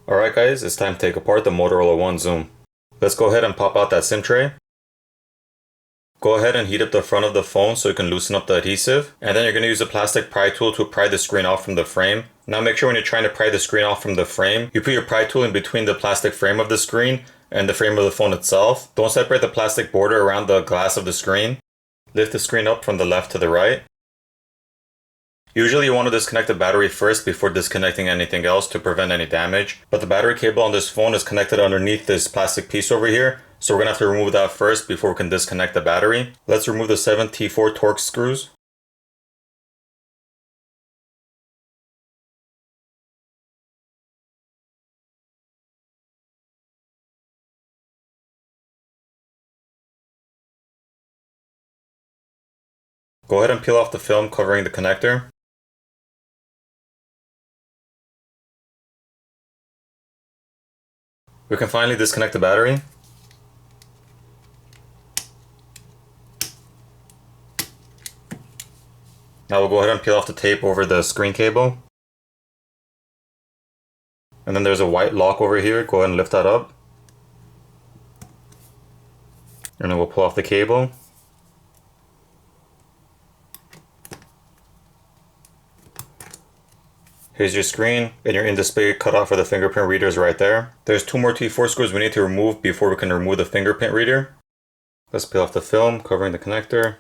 Alright guys, it's time to take apart the Motorola One Zoom. Let's go ahead and pop out that SIM tray. Go ahead and heat up the front of the phone so you can loosen up the adhesive. And then you're going to use a plastic pry tool to pry the screen off from the frame. Now make sure when you're trying to pry the screen off from the frame, you put your pry tool in between the plastic frame of the screen and the frame of the phone itself. Don't separate the plastic border around the glass of the screen. Lift the screen up from the left to the right. Usually you want to disconnect the battery first before disconnecting anything else to prevent any damage. But the battery cable on this phone is connected underneath this plastic piece over here. So we're going to have to remove that first before we can disconnect the battery. Let's remove the 7 T4 Torx screws. Go ahead and peel off the film covering the connector. We can finally disconnect the battery. Now we'll go ahead and peel off the tape over the screen cable. And then there's a white lock over here. Go ahead and lift that up. And then we'll pull off the cable. Here's your screen and your in-display cutout for the fingerprint reader is right there. There's 2 more T4 screws we need to remove before we can remove the fingerprint reader. Let's peel off the film covering the connector.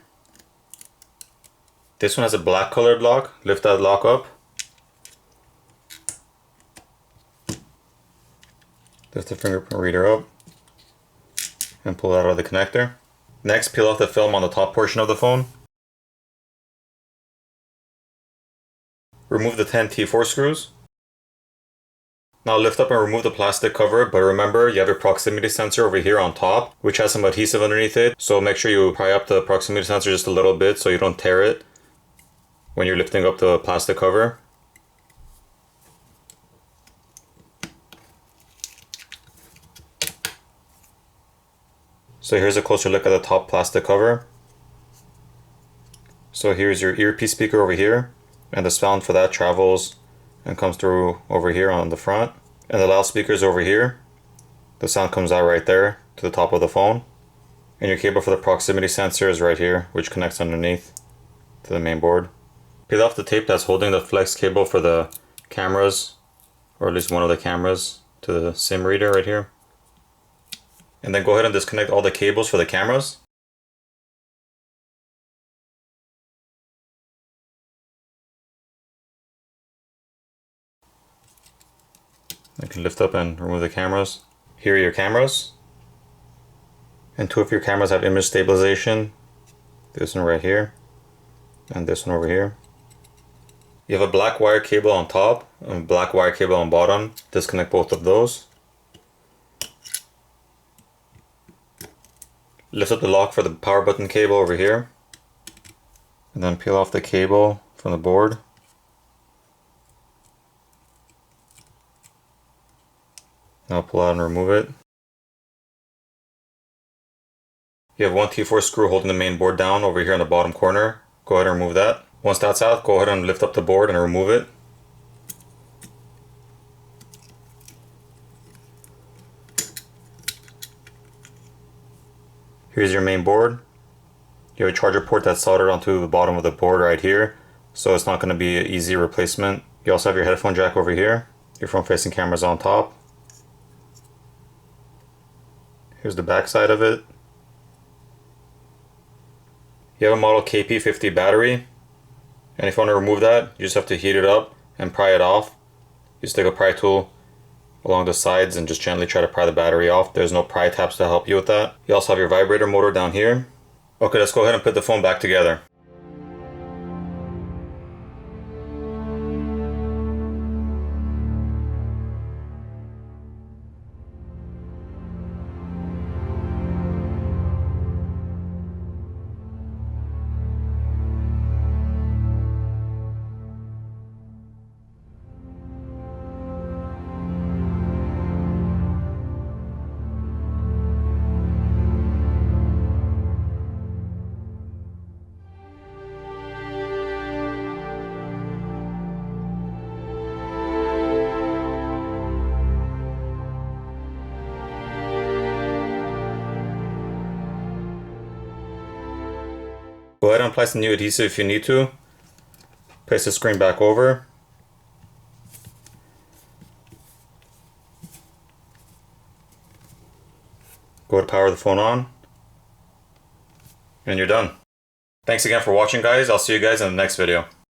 This one has a black colored lock. Lift that lock up. Lift the fingerprint reader up and pull that out of the connector. Next, peel off the film on the top portion of the phone. Remove the 10 T4 screws. Now lift up and remove the plastic cover, but remember you have your proximity sensor over here on top, which has some adhesive underneath it. So make sure you pry up the proximity sensor just a little bit so you don't tear it when you're lifting up the plastic cover. So here's a closer look at the top plastic cover. So here's your earpiece speaker over here. And the sound for that travels and comes through over here on the front. And the loudspeaker is over here. The sound comes out right there to the top of the phone. And your cable for the proximity sensor is right here, which connects underneath to the main board. Peel off the tape that's holding the flex cable for the cameras, or at least one of the cameras, to the SIM reader right here. And then go ahead and disconnect all the cables for the cameras. You can lift up and remove the cameras. Here are your cameras. And 2 of your cameras have image stabilization. This one right here. And this one over here. You have a black wire cable on top and a black wire cable on bottom. Disconnect both of those. Lift up the lock for the power button cable over here. And then peel off the cable from the board. Now pull out and remove it. You have 1 T4 screw holding the main board down over here in the bottom corner. Go ahead and remove that. Once that's out, go ahead and lift up the board and remove it. Here's your main board. You have a charger port that's soldered onto the bottom of the board right here, so it's not going to be an easy replacement. You also have your headphone jack over here. Your front facing camera's on top. Here's the back side of it. You have a model KP50 battery, and if you want to remove that, you just have to heat it up and pry it off. You stick a pry tool along the sides and just gently try to pry the battery off. There's no pry tabs to help you with that. You also have your vibrator motor down here. Okay, let's go ahead and put the phone back together. Go ahead and apply some new adhesive if you need to. Place the screen back over. Go ahead and power the phone on. And you're done. Thanks again for watching, guys. I'll see you guys in the next video.